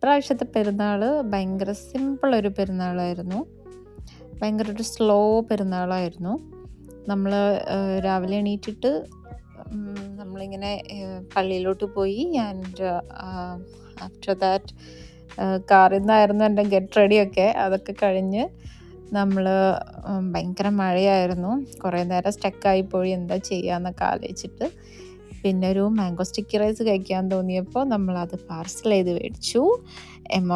ഇപ്രാവശ്യത്തെ പെരുന്നാൾ ഭയങ്കര സിമ്പിളൊരു പെരുന്നാളായിരുന്നു. ഭയങ്കര ഒരു സ്ലോ പെരുന്നാളായിരുന്നു. നമ്മൾ രാവിലെ എണീറ്റിട്ട് നമ്മളിങ്ങനെ പള്ളിയിലോട്ട് പോയി. ആൻഡ് ആഫ്റ്റർ ദാറ്റ് കാറിൽ നിന്നായിരുന്നു എൻ്റെ ഗെറ്റ് റെഡിയൊക്കെ. അതൊക്കെ കഴിഞ്ഞ് നമ്മൾ ഭയങ്കര മഴയായിരുന്നു. കുറേ നേരം സ്റ്റക്കായി പോയി, എന്താ ചെയ്യാന്നൊക്കെ ആലോചിച്ചിട്ട് പിന്നെ ഒരു മാംഗോ സ്റ്റിക്കി റൈസ് കഴിക്കാൻ തോന്നിയപ്പോൾ നമ്മളത് പാർസൽ ചെയ്ത് മേടിച്ചു.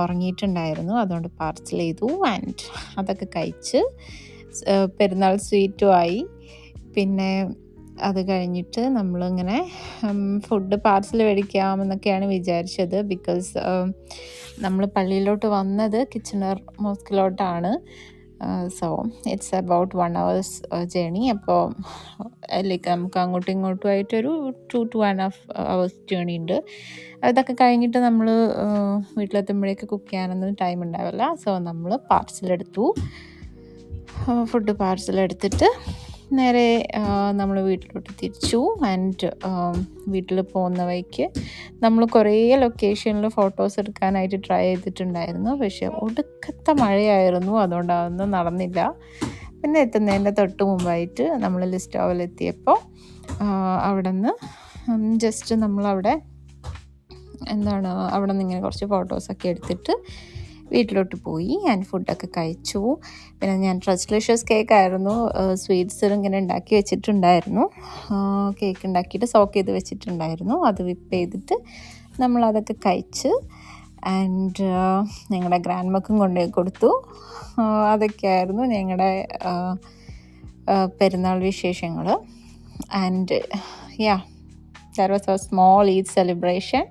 ഉറങ്ങിയിട്ടുണ്ടായിരുന്നു, അതുകൊണ്ട് പാർസൽ ചെയ്തു. ആൻഡ് അതൊക്കെ കഴിച്ച് പെരുന്നാൾ സ്വീറ്റും ആയി. പിന്നെ അത് കഴിഞ്ഞിട്ട് നമ്മളിങ്ങനെ ഫുഡ് പാർസൽ മേടിക്കാമെന്നൊക്കെയാണ് വിചാരിച്ചത്. ബിക്കോസ് നമ്മൾ പള്ളിയിലോട്ട് വന്നത് കിച്ചണർ മോസ്കിലോട്ടാണ്. So it's about 1 hour journey. അപ്പോൾ ലൈക്ക് നമുക്ക് അങ്ങോട്ടും ഇങ്ങോട്ടുമായിട്ടൊരു 2 to 1.5 hours ജേണി ഉണ്ട്. അതൊക്കെ കഴിഞ്ഞിട്ട് നമ്മൾ വീട്ടിലെത്തുമ്പോഴേക്ക് കുക്ക് ചെയ്യാനൊന്നും ടൈം ഉണ്ടാവില്ല. സോ നമ്മൾ പാർസലെടുത്തു. ഫുഡ് പാർസലെടുത്തിട്ട് നേരെ നമ്മൾ വീട്ടിലോട്ട് തിരിച്ചു. ആൻഡ് വീട്ടിൽ പോകുന്ന വഴിക്ക് നമ്മൾ കുറേ ലൊക്കേഷനിൽ ഫോട്ടോസ് എടുക്കാനായിട്ട് ട്രൈ ചെയ്തിട്ടുണ്ടായിരുന്നു. പക്ഷേ ഒടുക്കത്തെ മഴയായിരുന്നു, അതുകൊണ്ട് അതൊന്നും നടന്നില്ല. പിന്നെ എത്തുന്നതിൻ്റെ തൊട്ട് മുമ്പായിട്ട് നമ്മൾ ലിസ്റ്റോവിലെത്തിയപ്പോൾ അവിടെ നിന്ന് ജസ്റ്റ് നമ്മളവിടെ അവിടെ നിന്ന് ഇങ്ങനെ കുറച്ച് ഫോട്ടോസൊക്കെ എടുത്തിട്ട് വീട്ടിലോട്ട് പോയി. ആൻഡ് ഫുഡൊക്കെ കഴിച്ചു. പിന്നെ ഞാൻ ട്രസ്റ്റ്ലിഷ്യസ് കേക്കായിരുന്നു സ്വീറ്റ്സ് ഇങ്ങനെ ഉണ്ടാക്കി വെച്ചിട്ടുണ്ടായിരുന്നു. കേക്ക് ഉണ്ടാക്കിയിട്ട് സോക്ക് ചെയ്ത് വെച്ചിട്ടുണ്ടായിരുന്നു. അത് വിപ്പ് ചെയ്തിട്ട് നമ്മളതൊക്കെ കഴിച്ച്. ആൻഡ് ഞങ്ങളുടെ ഗ്രാൻഡ് മക്കും കൊണ്ടുപോയി കൊടുത്തു. അതൊക്കെയായിരുന്നു ഞങ്ങളുടെ പെരുന്നാൾ വിശേഷങ്ങൾ. And that was A small Eid celebration.